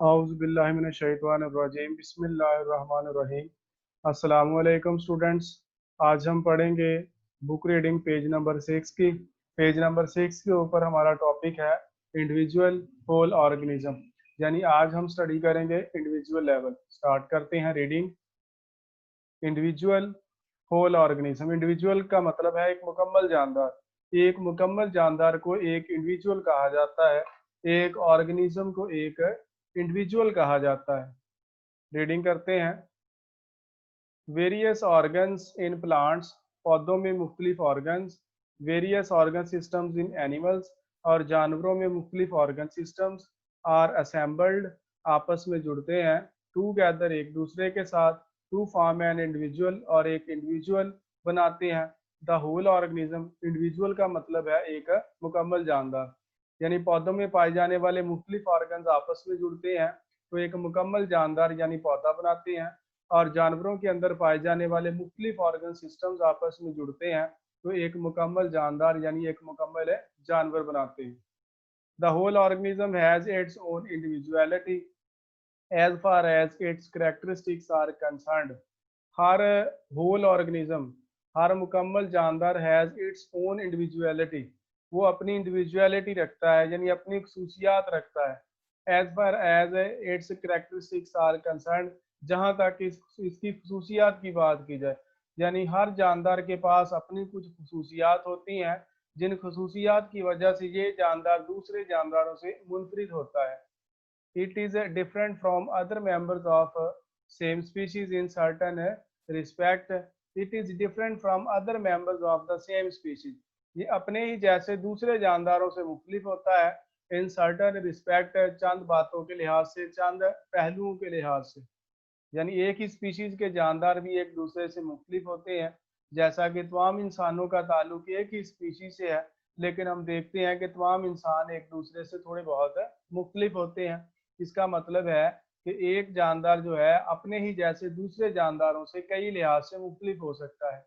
औज़ुबिल्लाहिमिनश्शैतानिर्रजीम बिस्मिल्लाहिर्रहमानिर्रहीम। अस्सलामुअलैकुम स्टूडेंट्स। आज हम पढ़ेंगे बुक रीडिंग पेज नंबर 6 की। पेज नंबर 6 के ऊपर हमारा टॉपिक है इंडिविजुअल होल ऑर्गेनिज्म, यानी आज हम स्टडी करेंगे इंडिविजुअल लेवल। स्टार्ट करते हैं reading. Individual whole organism. Individual का मतलब है एक मुकम्मल जानदार। एक मुकम्मल जानदार को एक इंडिविजुअल कहा जाता है। एक ऑर्गेनिज्म को एक इंडिविजुअल कहा जाता है। रीडिंग करते हैं। वेरियस ऑर्गन्स इन प्लांट्स, पौधों में मुख्तलिफ organs. Various organ systems in animals, और जानवरों में मुख्तलिफ ऑर्गन सिस्टम्स आर असेंबल्ड, आपस में जुड़ते हैं। टूगेदर, एक दूसरे के साथ। टू फॉर्म एन इंडिविजुअल, और एक इंडिविजुअल बनाते हैं। द होल ऑर्गेनिज्म, इंडिविजुअल का मतलब है एक मुकम्मल जानदार, यानी पौधों में पाए जाने वाले मुख्तलिफ ऑर्गन्स आपस में जुड़ते हैं तो एक मुकम्मल जानदार यानी पौधा बनाते हैं, और जानवरों के अंदर पाए जाने वाले मुख्तलिफ ऑर्गन सिस्टम्स आपस में जुड़ते हैं तो एक मुकम्मल जानदार यानी एक मुकम्मल जानवर बनाते हैं। The whole organism has its own individuality as far as its characteristics are concerned. हर होल ऑर्गेनिज्म, हर मुकम्मल जानदार हैज इट्स ओन इंडिविजुअलिटी, वो अपनी इंडिविजुअलिटी रखता है यानी अपनी खसूसियात रखता है। As far as its characteristics are concerned, जहाँ तक इसकी खसूसियात की बात की जाए, यानी हर जानदार के पास अपनी कुछ खसूसियात होती हैं जिन खसूसियात की वजह से ये जानदार दूसरे जानदारों से मुनफरिद होता है। It is different from other members of same species in certain respect. It is different from other members of the same species. ये अपने ही जैसे दूसरे जानदारों से मुख्तलिफ होता है इन सर्टन रिस्पेक्ट, चंद बातों के लिहाज से, चंद पहलुओं के लिहाज से। यानी एक ही स्पीशीज के जानदार भी एक दूसरे से मुख्तलिफ होते हैं। जैसा कि तमाम इंसानों का ताल्लुक एक ही स्पीशीज से है, लेकिन हम देखते हैं कि तमाम इंसान एक दूसरे से थोड़े बहुत मुख्तलिफ होते हैं। इसका मतलब है कि एक जानदार जो है अपने ही जैसे दूसरे जानदारों से कई लिहाज से मुख्तलिफ हो सकता है।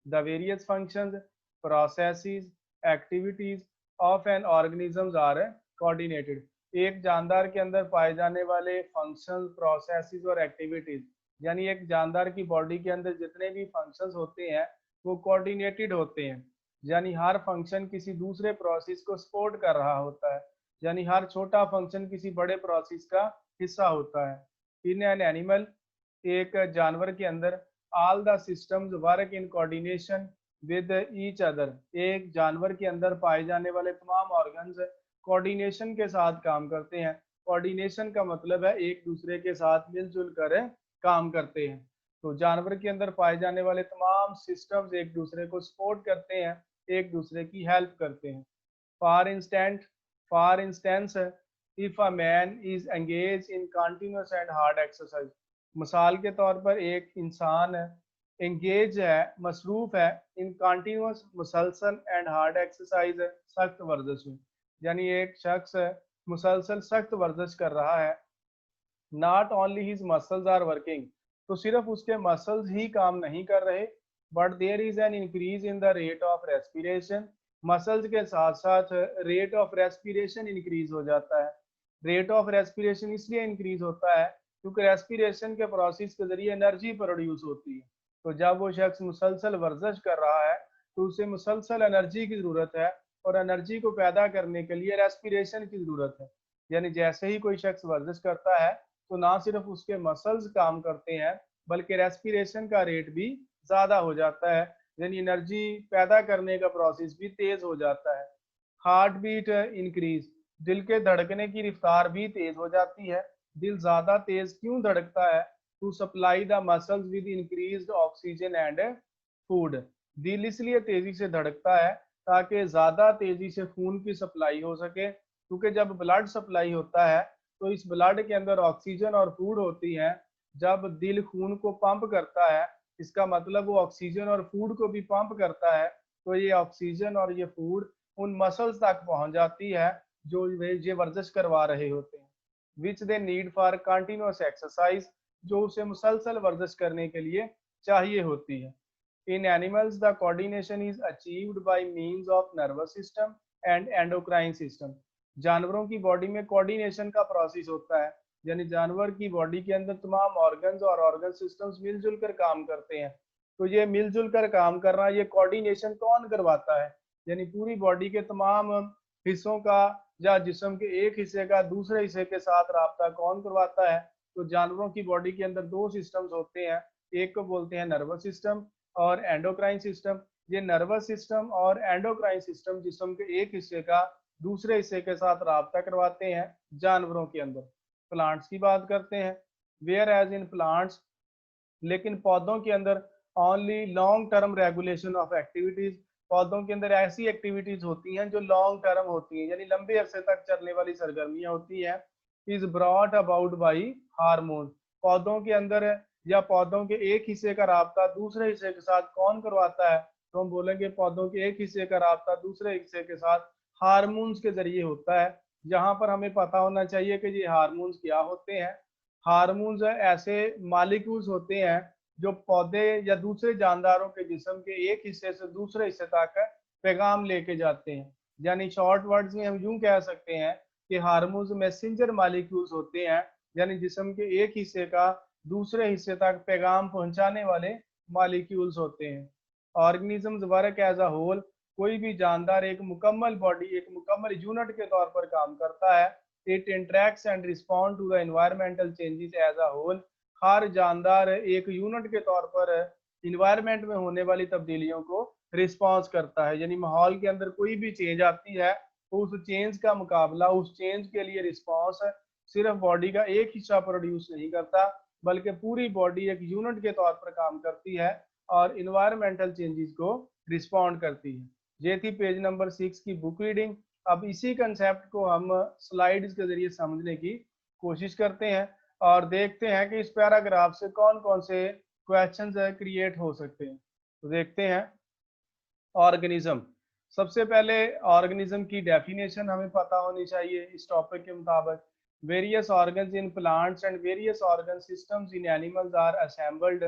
The various functions, processes, activities of an organism are coordinated. एक जानदार के अंदर पाए जाने वाले फंक्शन, प्रोसेसेस और एक्टिविटीज, यानी एक जानदार की बॉडी के अंदर जितने भी फंक्शंस होते हैं वो कोऑर्डिनेटेड होते हैं, यानी हर फंक्शन किसी दूसरे प्रोसेस को सपोर्ट कर रहा होता है, यानी हर छोटा फंक्शन किसी बड़े प्रोसेस का हिस्सा होता है। इन एन एनिमल, एक जानवर के अंदर, all the systems work in coordination with each other, एक जानवर के अंदर पाए जाने वाले तमाम ऑर्गन्स कोऑर्डिनेशन के साथ काम करते हैं। कोऑर्डिनेशन का मतलब है एक दूसरे के साथ मिलजुल कर काम करते हैं। तो जानवर के अंदर पाए जाने वाले तमाम सिस्टम्स एक दूसरे को सपोर्ट करते हैं, एक दूसरे की हेल्प करते हैं। For instant, for instance, if a man is engage in continuous and hard exercise, मिसाल के तौर पर एक इंसान एंगेज है, मसरूफ है, इन कंटिन्यूस, मुसलसल, एंड हार्ड एक्सरसाइज, सख्त वर्जिश में, यानी एक शख्स मुसलसल सख्त वर्जिश कर रहा है। Not only his muscles are working, तो सिर्फ उसके मसल्स ही काम नहीं कर रहे, but there is an increase in the rate of respiration, muscles के साथ साथ रेट ऑफ रेस्पिरेशन इंक्रीज हो जाता है। रेट ऑफ रेस्पिरेशन इसलिए इंक्रीज होता है क्योंकि रेस्पिरेशन के प्रोसेस के जरिए एनर्जी प्रोड्यूस होती है। तो जब वो शख्स मुसलसल वर्जिश कर रहा है तो उसे मुसलसल एनर्जी की ज़रूरत है, और एनर्जी को पैदा करने के लिए रेस्पिरेशन की ज़रूरत है। यानी जैसे ही कोई शख्स वर्जिश करता है तो ना सिर्फ उसके मसल्स काम करते हैं बल्कि रेस्पिरेशन का रेट भी ज़्यादा हो जाता है, यानी एनर्जी पैदा करने का प्रोसेस भी तेज़ हो जाता है। हार्ट बीट इंक्रीज, दिल के धड़कने की रफ्तार भी तेज हो जाती है। दिल ज्यादा तेज क्यों धड़कता है? To supply the muscles with increased oxygen and food, दिल इसलिए तेजी से धड़कता है ताकि ज्यादा तेजी से खून की सप्लाई हो सके, क्योंकि जब ब्लड सप्लाई होता है तो इस ब्लड के अंदर ऑक्सीजन और फूड होती है। जब दिल खून को पंप करता है, इसका मतलब वो ऑक्सीजन और फूड को भी पंप करता है, तो ये ऑक्सीजन और ये फूड उन मसल्स तक पहुंच जाती है जो वे ये वर्जिश करवा रहे होते हैं। Which they need for continuous exercise, जो उसे मुसलसल वर्जिश करने के लिए चाहिए होती है। In animals the coordination is achieved by means of nervous system and endocrine system, जानवरों की बॉडी में कोऑर्डिनेशन का प्रोसेस होता है यानी जानवर की बॉडी के अंदर तमाम ऑर्गन्स और ऑर्गन सिस्टम्स मिलजुल कर काम करते हैं। तो ये मिलजुल कर काम करना, ये कोऑर्डिनेशन कौन करवाता है? यानी पूरी बॉडी के तमाम हिस्सों का या जिस्म के एक हिस्से का दूसरे हिस्से के साथ राब्ता कौन करवाता है? तो जानवरों की बॉडी के अंदर दो सिस्टम्स होते हैं, एक को बोलते हैं नर्वस सिस्टम और एंडोक्राइन सिस्टम। ये नर्वस सिस्टम और एंडोक्राइन सिस्टम जिस्म के एक हिस्से का दूसरे हिस्से के साथ राब्ता करवाते हैं जानवरों के अंदर। प्लांट्स की बात करते हैं, वेयर एज इन प्लांट्स, लेकिन पौधों के अंदर only long term regulation of activities, पौधों के अंदर ऐसी एक्टिविटीज होती हैं जो लॉन्ग टर्म होती हैं, यानी लंबे अरसे तक चलने वाली सरगर्मियां होती हैं। Is brought about by hormone, पौधों के अंदर या पौधों के एक हिस्से का राब्ता दूसरे हिस्से के साथ कौन करवाता है? तो हम बोलेंगे पौधों के एक हिस्से का राब्ता दूसरे हिस्से के साथ हार्मोन्स के जरिए होता है। यहाँ पर हमें पता होना चाहिए कि ये हार्मोन्स क्या होते हैं। हार्मोन्स ऐसे मालिक्यूल्स होते हैं जो पौधे या दूसरे जानदारों के जिस्म के एक हिस्से से दूसरे हिस्से तक पैगाम लेके जाते हैं। यानी शॉर्ट वर्ड्स में हम यूं कह सकते हैं कि हार्मोन्स मैसेंजर मालिक्यूल्स होते हैं, यानी जिस्म के एक हिस्से का दूसरे हिस्से तक पैगाम पहुंचाने वाले मालिक्यूल्स होते हैं। Organisms work as a whole, कोई भी जानदार एक मुकम्मल बॉडी, एक मुकम्मल यूनिट के तौर पर काम करता है। It interacts and respond to the environmental changes as a whole, हर जानदार एक यूनिट के तौर पर इन्वायरमेंट में होने वाली तब्दीलियों को रिस्पॉन्स करता है। यानी माहौल के अंदर कोई भी चेंज आती है तो उस चेंज का मुकाबला, उस चेंज के लिए रिस्पॉन्स सिर्फ बॉडी का एक हिस्सा प्रोड्यूस नहीं करता, बल्कि पूरी बॉडी एक यूनिट के तौर पर काम करती है और इन्वायरमेंटल चेंजेस को रिस्पॉन्ड करती है। ये थी पेज नंबर 6 की बुक रीडिंग। अब इसी कंसेप्ट को हम स्लाइड्स के जरिए समझने की कोशिश करते हैं और देखते हैं कि इस पैराग्राफ से कौन कौन से क्वेश्चंस क्रिएट हो सकते हैं। तो देखते हैं। ऑर्गेनिज्म, सबसे पहले ऑर्गेनिज्म की डेफिनेशन हमें पता होनी चाहिए इस टॉपिक के मुताबिक। Various organs in plants and various organ systems in animals are assembled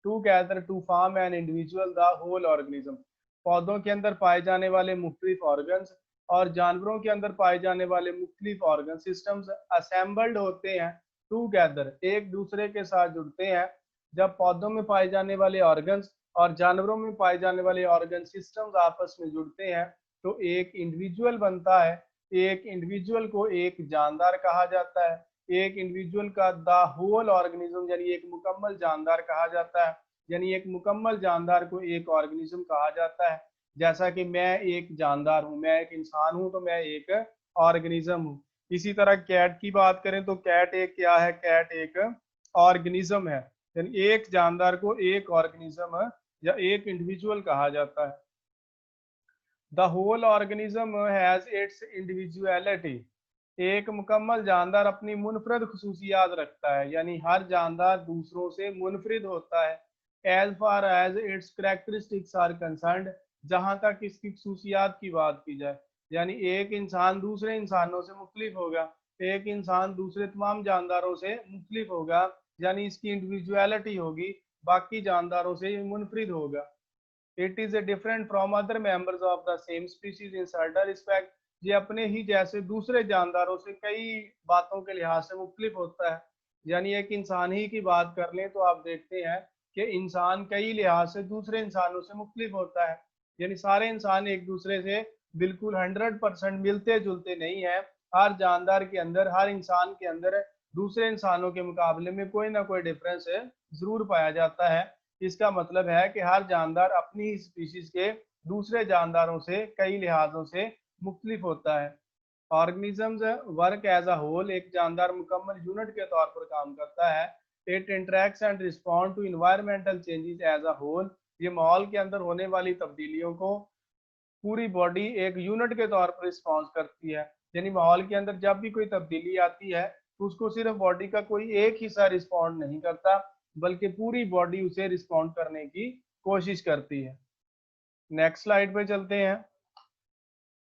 together to form an individual the whole organism, पौधों के अंदर पाए जाने वाले मुख्तलिफ ऑर्गन्स और जानवरों के अंदर पाए जाने वाले मुख्तलिफ ऑर्गन सिस्टम्स असेंबल्ड होते हैं टुगेदर, एक दूसरे के साथ जुड़ते हैं। जब पौधों में पाए जाने वाले ऑर्गन्स और जानवरों में पाए जाने वाले ऑर्गन सिस्टम्स आपस में जुड़ते हैं तो एक इंडिविजुअल बनता है। एक इंडिविजुअल को एक जानदार कहा जाता है। एक इंडिविजुअल का द होल ऑर्गेनिज्म यानी एक मुकम्मल जानदार कहा जाता है। यानी एक मुकम्मल जानदार को एक ऑर्गेनिज्म कहा जाता है। जैसा कि मैं एक जानदार हूँ, मैं एक इंसान हूँ, तो मैं एक ऑर्गेनिज्म हूँ। इसी तरह कैट की बात करें तो कैट एक क्या है? कैट एक ऑर्गेनिज्म है। यानी एक जानदार को एक ऑर्गेनिज्म या एक इंडिविजुअल कहा जाता है। The whole organism has its individuality, एक मुकम्मल जानदार अपनी मुनफरद खसूसियात रखता है, यानी हर जानदार दूसरों से मुनफरिद होता है। As far as its characteristics are concerned, जहाँ तक इसकी खसूसियात की बात की जाए, यानी एक इंसान दूसरे इंसानों से मुख्तलिफ होगा, एक इंसान दूसरे तमाम जानदारों से मुख्तलिफ होगा, यानी इसकी इंडिविजुअलिटी होगी, बाकी जानदारों से मुनफरिद होगा। It is a different from other members of the same species in certain respect, ये अपने ही जैसे दूसरे जानदारों से कई बातों के लिहाज से मुख्तलिफ होता है। यानी एक इंसान ही की बात कर लें तो आप देखते हैं कि इंसान कई लिहाज से दूसरे इंसानों से मुख्तलिफ होता है। यानी सारे इंसान एक दूसरे से बिल्कुल 100% मिलते जुलते नहीं है। हर जानदार के अंदर, हर इंसान के अंदर दूसरे इंसानों के मुकाबले में कोई ना कोई डिफरेंस जरूर पाया जाता है। इसका मतलब है कि हर जानदार अपनी ही स्पीशीज के दूसरे जानदारों से कई लिहाजों से मुख्तलिफ होता है। Organisms work as a whole, एक जानदार मुकम्मल यूनिट के तौर पर काम करता है। It interacts and respond to environmental changes as a whole, ये माहौल के अंदर होने वाली तब्दीलियों को पूरी बॉडी एक यूनिट के तौर पर रिस्पॉन्स करती है। यानी माहौल के अंदर जब भी कोई तब्दीली आती है तो उसको सिर्फ बॉडी का कोई एक हिस्सा रिस्पॉन्ड नहीं करता, बल्कि पूरी बॉडी उसे रिस्पॉन्ड करने की कोशिश करती है। नेक्स्ट स्लाइड पे चलते हैं।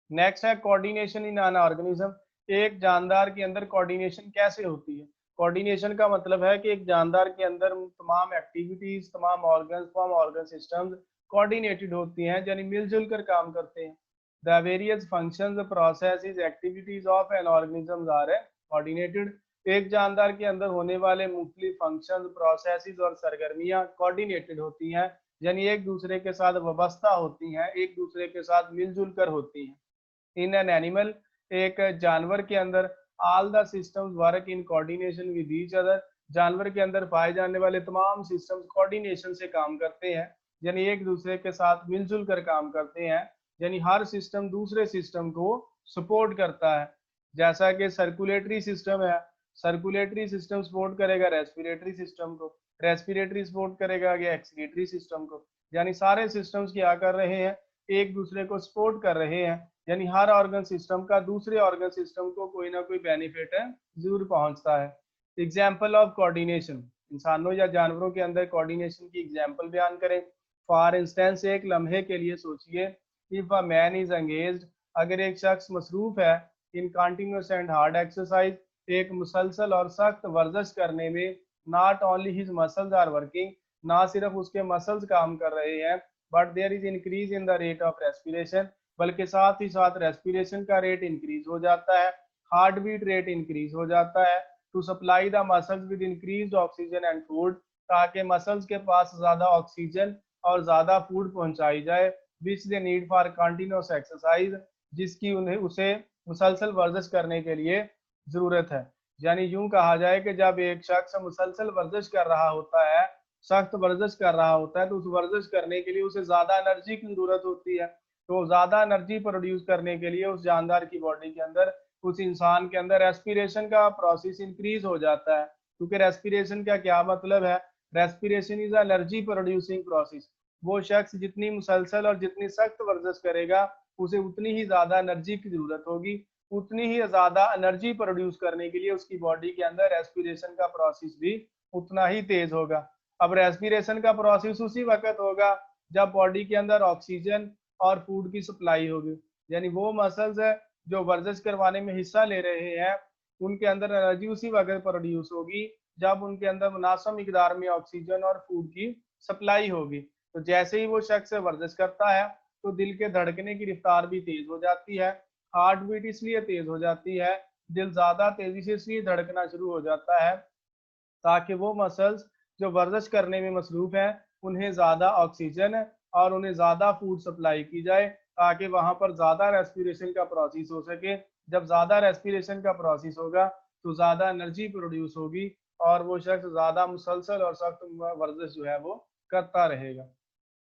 नेक्स्ट है कोऑर्डिनेशन इन एन ऑर्गेनिज्म, एक जानदार के अंदर कोऑर्डिनेशन कैसे होती है? कोऑर्डिनेशन का मतलब है कि एक जानदार के अंदर तमाम एक्टिविटीज, तमाम ऑर्गन सिस्टम्स कोऑर्डिनेटेड होती हैं, यानी मिलजुल कर काम करते हैं। The various functions, processes, activities of an organism are coordinated, एक जानदार के अंदर होने वाले मुख्तलिफ फंक्शन, प्रोसेसेस और सरगर्मियां कोऑर्डिनेटेड होती हैं, यानी एक दूसरे के साथ वाबस्ता होती हैं, एक दूसरे के साथ मिलजुल कर होती हैं। इन एन एनिमल, एक जानवर के अंदर, all the systems work in coordination with each other, जानवर के अंदर पाए जाने वाले तमाम सिस्टम्स कोऑर्डिनेशन से काम करते हैं, यानी एक दूसरे के साथ मिलजुल कर काम करते हैं, यानी हर सिस्टम दूसरे सिस्टम को सपोर्ट करता है। जैसा कि सर्कुलेटरी सिस्टम है, सर्कुलेटरी सिस्टम सपोर्ट करेगा रेस्पिरेटरी सिस्टम को, रेस्पिरेटरी सपोर्ट करेगा एक्सक्रीटरी सिस्टम को, यानी सारे सिस्टम्स क्या कर रहे हैं, एक दूसरे को सपोर्ट कर रहे हैं, यानी हर ऑर्गन सिस्टम का दूसरे ऑर्गन सिस्टम को कोई ना कोई बेनिफिट है जरूर पहुंचता है। एग्जाम्पल ऑफ कोऑर्डिनेशन, इंसानों या जानवरों के अंदर कोऑर्डिनेशन की एग्जाम्पल बयान करें। फॉर इंस्टेंस, एक लम्हे के लिए सोचिए, if a man is engaged, अगर एक शख्स मसरूफ है in continuous and hard exercise, एक मुसलसल और सख्त वर्जिश करने में, not only his muscles are working, ना सिर्फ उसके मसल्स काम कर रहे हैं, but there is increase in the rate of respiration, बल्कि साथ ही साथ रेस्पिरेशन का रेट इंक्रीज हो जाता है, हार्ट बीट रेट इंक्रीज हो जाता है, to supply the muscles with increase oxygen and food, ताकि मसल्स के पास ज्यादा ऑक्सीजन और ज्यादा फूड पहुंचाई जाए, which they need for continuous exercise, जिसकी उन्हें उसे मुसलसल वर्जिश करने के लिए जरूरत है। यानी यूं कहा जाए कि जब एक शख्स मुसलसल वर्जिश कर रहा होता है, सख्त वर्जिश कर रहा होता है, तो उस वर्जिश करने के लिए उसे ज्यादा एनर्जी की जरूरत होती है, तो ज्यादा एनर्जी प्रोड्यूस करने के लिए उस जानदार की बॉडी के अंदर, उस इंसान के अंदर रेस्पिरेशन का प्रोसेस इंक्रीज हो जाता है, क्योंकि रेस्पिरेशन का क्या मतलब है, respiration is energy producing process. वो शख्स जितनी मुसलसल और जितनी सख्त वर्जिश करेगा, उसे उतनी ही ज्यादा एनर्जी की जरूरत होगी, उतनी ही ज्यादा एनर्जी प्रोड्यूस करने के लिए उसकी बॉडी के अंदर रेस्पिरेशन का प्रोसेस भी उतना ही तेज होगा। अब रेस्पिरेशन का प्रोसेस उसी वक्त होगा जब बॉडी के अंदर ऑक्सीजन और फूड की सप्लाई होगी, यानी वो मसल्स है जो वर्जिश करवाने में हिस्सा ले रहे हैं, उनके अंदर एनर्जी उसी वक्त प्रोड्यूस होगी जब उनके अंदर मुनासिब मिकदार में ऑक्सीजन और फूड की सप्लाई होगी। तो जैसे ही वो शख्स वर्जिश करता है, तो दिल के धड़कने की रफ्तार भी तेज हो जाती है, हार्ट बीट इसलिए तेज हो जाती है, दिल ज्यादा तेजी से इसलिए धड़कना शुरू हो जाता है, ताकि वो मसल्स जो वर्जिश करने में मसरूफ हैं, उन्हें ज्यादा ऑक्सीजन और उन्हें ज्यादा फूड सप्लाई की जाए, ताकि वहां पर ज्यादा रेस्पिरेशन का प्रोसेस हो सके। जब ज्यादा रेस्पिरेशन का प्रोसेस होगा, तो ज्यादा एनर्जी प्रोड्यूस होगी और वो शख्स ज्यादा मुसलसल और सख्त वर्जिश जो है वो करता रहेगा।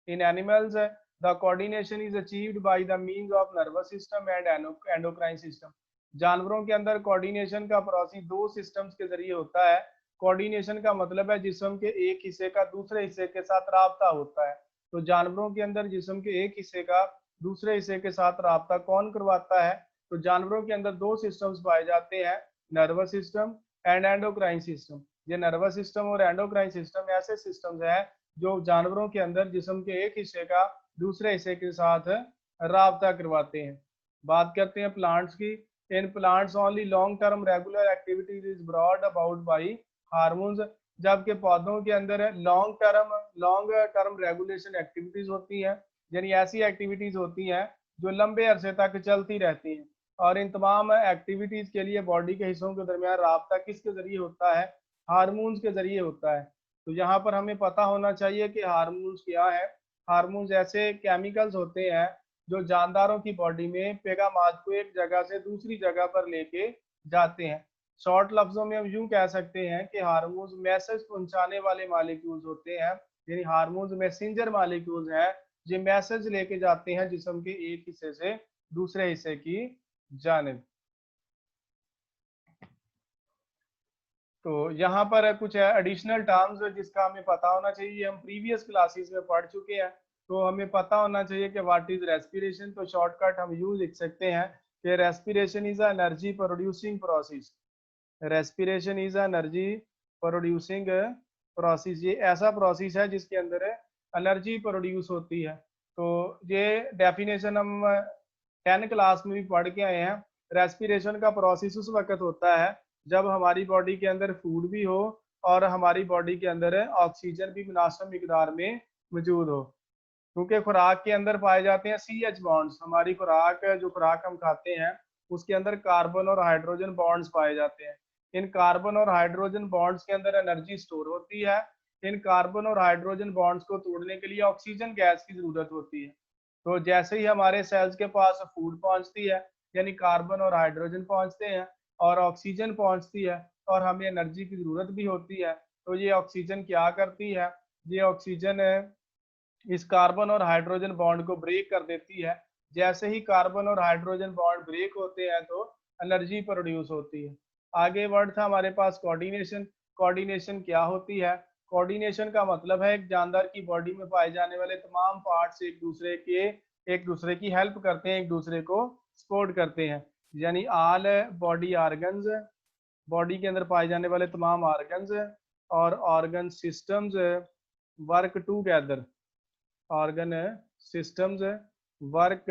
In animals, the coordination is achieved by the means of nervous system and endocrine system. जानवरों के अंदर कोऑर्डिनेशन का प्रोसेस दो सिस्टम्स के जरिए होता है। कोऑर्डिनेशन का मतलब है जिस्म के एक हिस्से का दूसरे हिस्से के साथ राब्ता होता है। तो जानवरों के अंदर जिस्म के एक हिस्से का दूसरे हिस्से के साथ राब्ता कौन करवाता है? तो जानवरों के अंदर दो सिस्टम्स पाए जाते हैं, nervous system and endocrine system. ये नर्वस सिस्टम और एंडोक्राइन सिस्टम ऐसे सिस्टम्स हैं जो जानवरों के अंदर जिस्म के एक हिस्से का दूसरे हिस्से के साथ राब्ता करवाते हैं। बात करते हैं प्लांट्स की। In plants only long term regular activities is brought about by hormones, जबकि पौधों के अंदर लॉन्ग टर्म रेगुलेशन एक्टिविटीज होती हैं, यानी ऐसी एक्टिविटीज होती हैं जो लंबे अरसे तक चलती रहती हैं। और इन तमाम एक्टिविटीज के लिए बॉडी के हिस्सों के दरमियान राब्ता किसके जरिए होता है? हार्मोन्स के जरिए होता है। तो यहाँ पर हमें पता होना चाहिए कि हार्मोन्स क्या है। हार्मोन्स ऐसे केमिकल्स होते हैं जो जानदारों की बॉडी में पैगामात को एक जगह से दूसरी जगह पर लेके जाते हैं। शॉर्ट लफ्जों में हम यूं कह सकते हैं कि हार्मोन्स मैसेज पहुंचाने वाले मालिक्यूल्स होते हैं, यानी हार्मोन्स मैसेंजर मालिक्यूल्स हैं जो मैसेज लेके जाते हैं जिस्म के एक हिस्से से दूसरे हिस्से की जानिब। तो यहाँ पर कुछ एडिशनल टर्म्स जिसका हमें पता होना चाहिए, हम प्रीवियस क्लासेस में पढ़ चुके हैं, तो हमें पता होना चाहिए कि व्हाट इज रेस्पिरेशन। तो शॉर्टकट हम यूज लिख सकते हैं कि respiration is energy producing process. Respiration is energy producing process, ये ऐसा प्रोसेस है जिसके अंदर एनर्जी प्रोड्यूस होती है। तो ये डेफिनेशन हम 10 क्लास में भी पढ़ के आए हैं। रेस्पिरेशन का प्रोसेस उस वक्त होता है जब हमारी बॉडी के अंदर फूड भी हो और हमारी बॉडी के अंदर ऑक्सीजन भी मुनासिब मिकदार में मौजूद हो, क्योंकि खुराक के अंदर पाए जाते हैं CH बॉन्ड्स। हमारी खुराक जो खुराक हम खाते हैं उसके अंदर कार्बन और हाइड्रोजन बॉन्ड्स पाए जाते हैं। इन कार्बन और हाइड्रोजन बॉन्ड्स के अंदर एनर्जी स्टोर होती है। इन कार्बन और हाइड्रोजन बॉन्ड्स को तोड़ने के लिए ऑक्सीजन गैस की जरूरत होती है। तो जैसे ही हमारे सेल्स के पास फूड पहुंचती है, यानी कार्बन और हाइड्रोजन पहुंचते हैं और ऑक्सीजन पहुंचती है और हमें एनर्जी की जरूरत भी होती है, तो ये ऑक्सीजन क्या करती है, ये ऑक्सीजन इस कार्बन और हाइड्रोजन बॉन्ड को ब्रेक कर देती है। जैसे ही कार्बन और हाइड्रोजन बॉन्ड ब्रेक होते हैं तो एनर्जी प्रोड्यूस होती है। आगे वर्ड था हमारे पास कोऑर्डिनेशन। कोऑर्डिनेशन क्या होती है? कोऑर्डिनेशन का मतलब है एक जानदार की बॉडी में पाए जाने वाले तमाम पार्ट्स एक दूसरे की हेल्प करते हैं, एक दूसरे को सपोर्ट करते हैं, यानी ऑल बॉडी ऑर्गन्स, बॉडी के अंदर पाए जाने वाले तमाम ऑर्गन्स और organ systems work together, organ systems work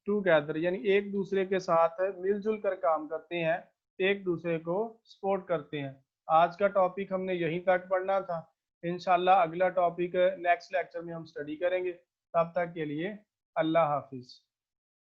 together, यानी एक दूसरे के साथ मिलजुल कर काम करते हैं, एक दूसरे को सपोर्ट करते हैं। आज का टॉपिक हमने यहीं तक पढ़ना था। इंशाल्लाह अगला टॉपिक नेक्स्ट लेक्चर में हम स्टडी करेंगे। तब तक के लिए अल्लाह हाफिज।